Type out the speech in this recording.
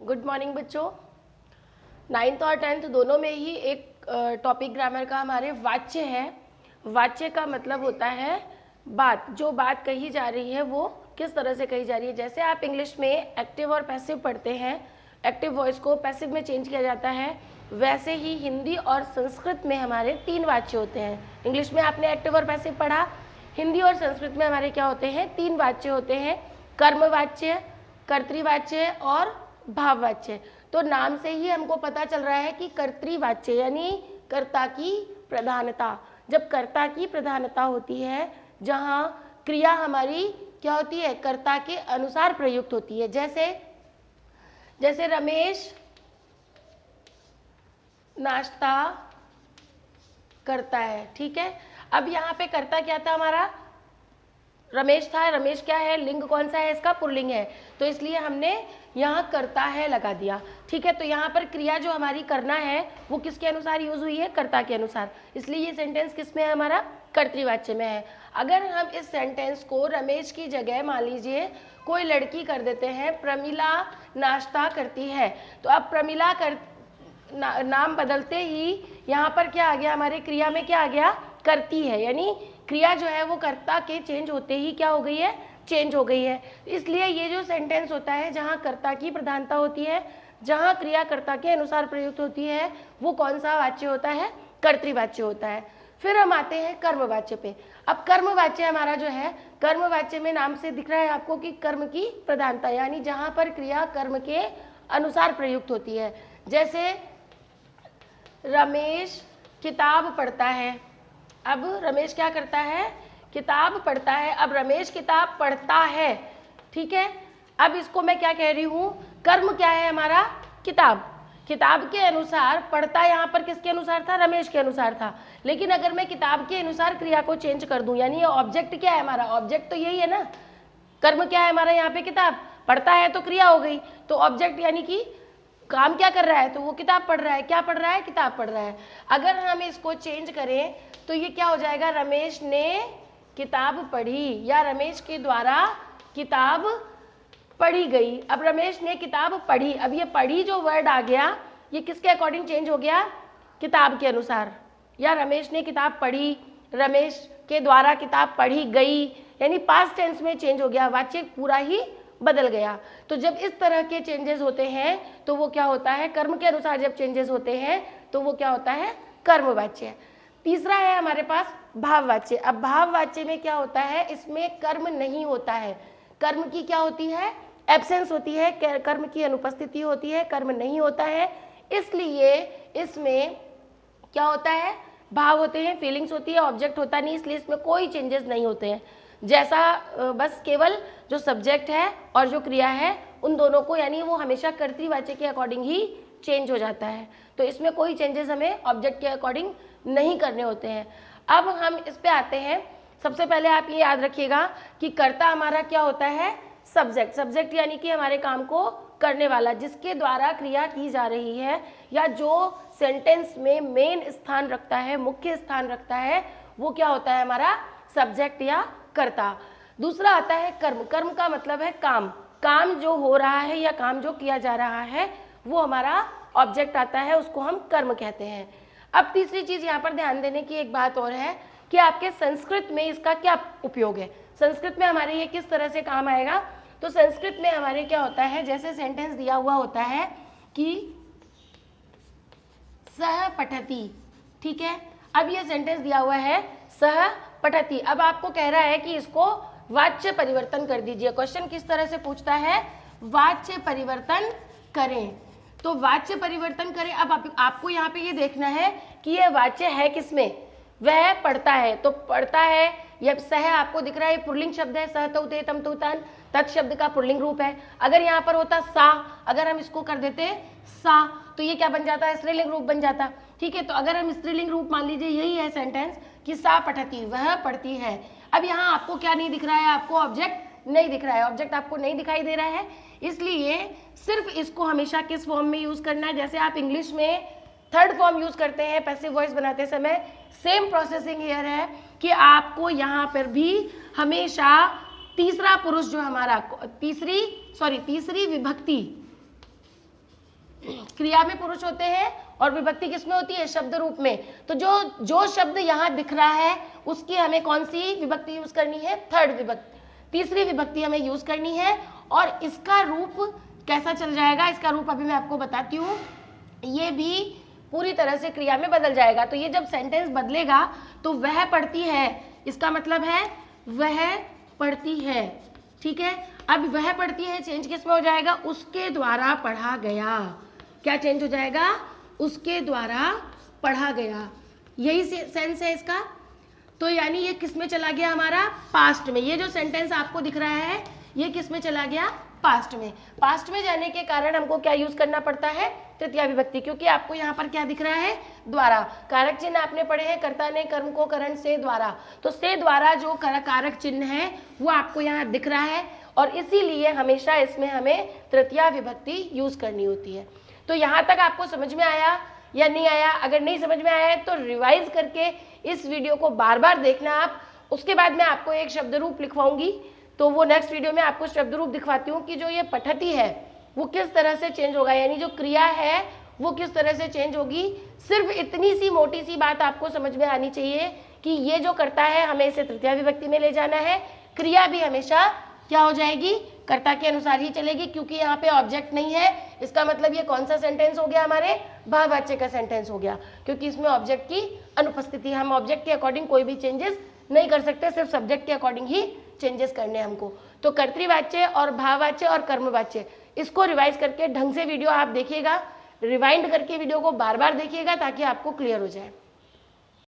Good morning बच्चों। 9th और 10th दोनों में ही एक टॉपिक ग्रामर का हमारे वाच्य है। वाच्य का मतलब होता है बात, जो बात कही जा रही है वो किस तरह से कही जा रही है। जैसे आप इंग्लिश में एक्टिव और पैसिव पढ़ते हैं, एक्टिव वॉइस को पैसिव में चेंज किया जाता है, वैसे ही हिंदी और संस्कृत में हमारे 3 वाच्य होते हैं। इंग्लिश में आपने एक्टिव और पैसिव पढ़ा, हिंदी और संस्कृत में हमारे क्या होते हैं, 3 वाच्य होते हैं, कर्मवाच्य, कर्तृवाच्य और भाववाच्य। तो नाम से ही हमको पता चल रहा है कि कर्तृवाच्य यानी कर्ता की प्रधानता। जब कर्ता की प्रधानता होती है, जहाँ क्रिया हमारी क्या होती है, कर्ता के अनुसार प्रयुक्त होती है। जैसे रमेश नाश्ता करता है, ठीक है। अब यहाँ पे कर्ता क्या था हमारा, रमेश था। रमेश क्या है, लिंग कौन सा है इसका, पुल्लिंग है, तो इसलिए हमने यहाँ करता है लगा दिया, ठीक है। तो यहाँ पर क्रिया जो हमारी करना है वो किसके अनुसार यूज हुई है, कर्ता के अनुसार, इसलिए ये सेंटेंस किस में है हमारा, कर्तृवाच्य में है। अगर हम इस सेंटेंस को रमेश की जगह मान लीजिए कोई लड़की कर देते हैं, प्रमिला नाश्ता करती है, तो अब प्रमिला नाम बदलते ही यहाँ पर क्या आ गया, हमारे क्रिया में क्या आ गया, करती है, यानी क्रिया जो है वो कर्ता के चेंज होते ही क्या हो गई है, चेंज हो गई है। इसलिए ये जो सेंटेंस होता है जहाँ कर्ता की प्रधानता होती है, जहाँ क्रिया कर्ता के अनुसार प्रयुक्त होती है, वो कौन सा वाच्य होता है, कर्तृवाच्य होता है। फिर हम आते हैं कर्मवाच्य पे। अब कर्मवाच्य हमारा जो है, कर्मवाच्य में नाम से दिख रहा है आपको कि कर्म की प्रधानता, यानी जहाँ पर क्रिया कर्म के अनुसार प्रयुक्त होती है। जैसे रमेश किताब पढ़ता है, अब रमेश क्या करता है, किताब पढ़ता है। अब रमेश किताब पढ़ता है, ठीक है। अब इसको मैं क्या कह रही हूँ, कर्म क्या है हमारा, किताब। किताब के अनुसार पढ़ता, यहाँ पर किसके अनुसार था, रमेश के अनुसार था। लेकिन अगर मैं किताब के अनुसार क्रिया को चेंज कर दूं, यानी ऑब्जेक्ट क्या है हमारा, ऑब्जेक्ट तो यही है ना, कर्म क्या है हमारा यहाँ पे, किताब। पढ़ता है तो क्रिया हो गई, तो ऑब्जेक्ट यानी कि काम क्या कर रहा है, तो वो किताब पढ़ रहा है। क्या पढ़ रहा है, किताब पढ़ रहा है। अगर हम इसको चेंज करें तो ये क्या हो जाएगा, रमेश ने किताब पढ़ी, या रमेश के द्वारा किताब पढ़ी गई। अब रमेश ने किताब पढ़ी, अब ये पढ़ी जो वर्ड आ गया, ये किसके अकॉर्डिंग चेंज हो गया, किताब के अनुसार। या रमेश ने किताब पढ़ी, रमेश के द्वारा किताब पढ़ी गई, यानी पास्ट टेंस में चेंज हो गया, वाच्य पूरा ही बदल गया। तो जब इस तरह के चेंजेस होते हैं तो वो क्या होता है, कर्म के अनुसार जब चेंजेस होते हैं तो वो क्या होता है, कर्मवाच्य। तीसरा है हमारे पास भाववाच्य। अब भाववाच्य में क्या होता है, इसमें कर्म नहीं होता है, कर्म की क्या होती है, एब्सेंस होती है, कर्म की अनुपस्थिति होती है, कर्म नहीं होता है। इसलिए इसमें क्या होता है, भाव होते हैं, फीलिंग्स होती है, ऑब्जेक्ट होता नहीं, इसलिए इसमें कोई चेंजेस नहीं होते हैं। जैसा बस केवल जो सब्जेक्ट है और जो क्रिया है उन दोनों को, यानी वो हमेशा कर्तृवाच्य के अकॉर्डिंग ही चेंज हो जाता है। तो इसमें कोई चेंजेस हमें ऑब्जेक्ट के अकॉर्डिंग नहीं करने होते हैं। अब हम इस पे आते हैं। सबसे पहले आप ये याद रखिएगा कि कर्ता हमारा क्या होता है, सब्जेक्ट। सब्जेक्ट यानी कि हमारे काम को करने वाला, जिसके द्वारा क्रिया की जा रही है, या जो सेंटेंस में मेन स्थान रखता है, मुख्य स्थान रखता है, वो क्या होता है हमारा, सब्जेक्ट या कर्ता। दूसरा आता है कर्म। कर्म का मतलब है काम, काम जो हो रहा है या काम जो किया जा रहा है वो हमारा ऑब्जेक्ट आता है, उसको हम कर्म कहते हैं। अब तीसरी चीज यहाँ पर ध्यान देने की एक बात और है कि आपके संस्कृत में इसका क्या उपयोग है, संस्कृत में हमारे ये किस तरह से काम आएगा। तो संस्कृत में हमारे क्या होता है, जैसे सेंटेंस दिया हुआ होता है कि सह पठती, ठीक है। अब ये सेंटेंस दिया हुआ है सह पठती, अब आपको कह रहा है कि इसको वाच्य परिवर्तन कर दीजिए। क्वेश्चन किस तरह से पूछता है, वाच्य परिवर्तन करें, तो वाच्य परिवर्तन करें। अब आपको यहाँ पे ये देखना है कि ये वाच्य है किसमें, वह पढ़ता है, तो पढ़ता है, यह सह आपको दिख रहा है, पुल्लिंग शब्द है, सह तौ ते तम तु तन, तत् शब्द का पुल्लिंग रूप है। अगर यहाँ पर होता सा, अगर हम इसको कर देते सा, तो ये क्या बन जाता है, स्त्रीलिंग रूप बन जाता, ठीक है। तो अगर हम स्त्रीलिंग रूप मान लीजिए, यही है सेंटेंस कि सा पठती, वह पढ़ती है। अब यहाँ आपको क्या नहीं दिख रहा है, आपको ऑब्जेक्ट नहीं दिख रहा है, ऑब्जेक्ट आपको नहीं दिखाई दे रहा है, इसलिए सिर्फ इसको हमेशा किस फॉर्म में यूज करना है, जैसे आप इंग्लिश में थर्ड फॉर्म यूज करते हैं पैसिव वॉइस बनाते समय, सेम प्रोसेसिंग हियर है कि आपको यहाँ पर भी हमेशा तीसरा पुरुष जो हमारा तीसरी विभक्ति क्रिया में पुरुष होते हैं और विभक्ति किसमें होती है, शब्द रूप में। तो जो शब्द यहाँ दिख रहा है उसकी हमें कौन सी विभक्ति यूज करनी है, थर्ड विभक्ति, तीसरी विभक्ति हमें यूज करनी है। और इसका रूप कैसा चल जाएगा, इसका रूप अभी मैं आपको बताती हूँ। ये भी पूरी तरह से क्रिया में बदल जाएगा। तो ये जब सेंटेंस बदलेगा तो वह पढ़ती है, इसका मतलब है वह पढ़ती है, ठीक है। अब वह पढ़ती है चेंज किस में हो जाएगा, उसके द्वारा पढ़ा गया। क्या चेंज हो जाएगा, उसके द्वारा पढ़ा गया। यही सेंस है इसका। तो यानी ये किस में चला गया हमारा, पास्ट में। ये जो सेंटेंस आपको दिख रहा है ये किस में चला गया, पास्ट में। पास्ट में जाने के कारण हमको क्या यूज करना पड़ता है, तृतीया विभक्ति, क्योंकि आपको यहाँ पर क्या दिख रहा है, द्वारा। कारक चिन्ह आपने पढ़े हैं, कर्ता ने कर्म को करण से द्वारा, तो से द्वारा जो कारक चिन्ह है वो आपको यहाँ दिख रहा है और इसीलिए हमेशा इसमें हमें तृतीया विभक्ति यूज करनी होती है। तो यहाँ तक आपको समझ में आया या नहीं आया? अगर नहीं समझ में आया है तो रिवाइज करके इस वीडियो को बार बार देखना आप। उसके बाद मैं आपको एक शब्द रूप लिखवाऊंगी, तो वो नेक्स्ट वीडियो में आपको शब्द रूप दिखवाती हूँ कि जो ये पठती है वो किस तरह से चेंज होगा, यानी जो क्रिया है वो किस तरह से चेंज होगी। सिर्फ इतनी सी मोटी सी बात आपको समझ में आनी चाहिए कि ये जो करता है हमें इसे तृतीया विभक्ति में ले जाना है। क्रिया भी हमेशा क्या हो जाएगी, कर्ता के अनुसार ही चलेगी, क्योंकि यहाँ पे ऑब्जेक्ट नहीं है। इसका मतलब ये कौन सा सेंटेंस हो गया, हमारे भाववाच्य का सेंटेंस हो गया, क्योंकि इसमें ऑब्जेक्ट की अनुपस्थिति। हम ऑब्जेक्ट के अकॉर्डिंग कोई भी चेंजेस नहीं कर सकते, सिर्फ सब्जेक्ट के अकॉर्डिंग ही चेंजेस करने हमको। तो कर्तृवाच्य और भाववाच्य और कर्मवाच्य, इसको रिवाइज करके ढंग से वीडियो आप देखिएगा, रिवाइंड करके वीडियो को बार बार देखिएगा ताकि आपको क्लियर हो जाए।